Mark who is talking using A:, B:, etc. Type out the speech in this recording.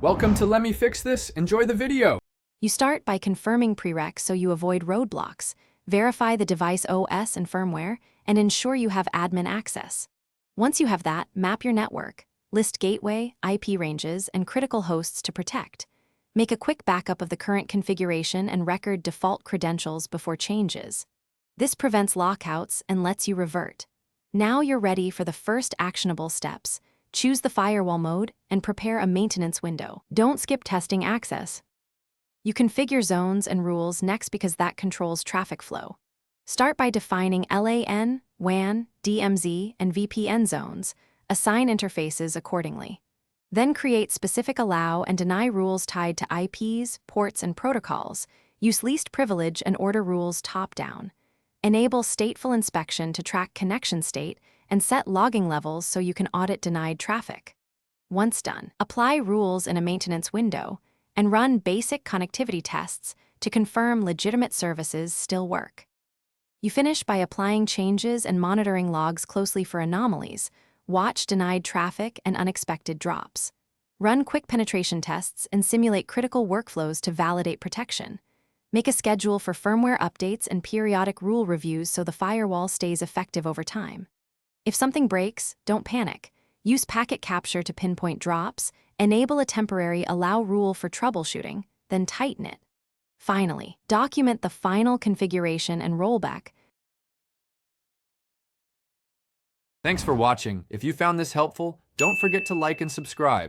A: Welcome to Let Me Fix This. Enjoy the video.
B: You start by confirming prereqs so you avoid roadblocks, verify the device OS and firmware, and ensure you have admin access. Once you have that, map your network, list gateway, IP ranges, and critical hosts to protect. Make a quick backup of the current configuration and record default credentials before changes. This prevents lockouts and lets you revert. Now you're ready for the first actionable steps. Choose the firewall mode and prepare a maintenance window. Don't skip testing access. You configure zones and rules next because that controls traffic flow. Start by defining LAN, WAN, DMZ, and VPN zones. Assign interfaces accordingly. Then create specific allow and deny rules tied to IPs, ports, and protocols. Use least privilege and order rules top-down. Enable stateful inspection to track connection state and set logging levels so you can audit denied traffic. Once done, apply rules in a maintenance window and run basic connectivity tests to confirm legitimate services still work. You finish by applying changes and monitoring logs closely for anomalies. Watch denied traffic and unexpected drops. Run quick penetration tests and simulate critical workflows to validate protection. Make a schedule for firmware updates and periodic rule reviews so the firewall stays effective over time. If something breaks, don't panic. Use packet capture to pinpoint drops, enable a temporary allow rule for troubleshooting, then tighten it. Finally, document the final configuration and rollback.
A: Thanks for watching. If you found this helpful, don't forget to like and subscribe.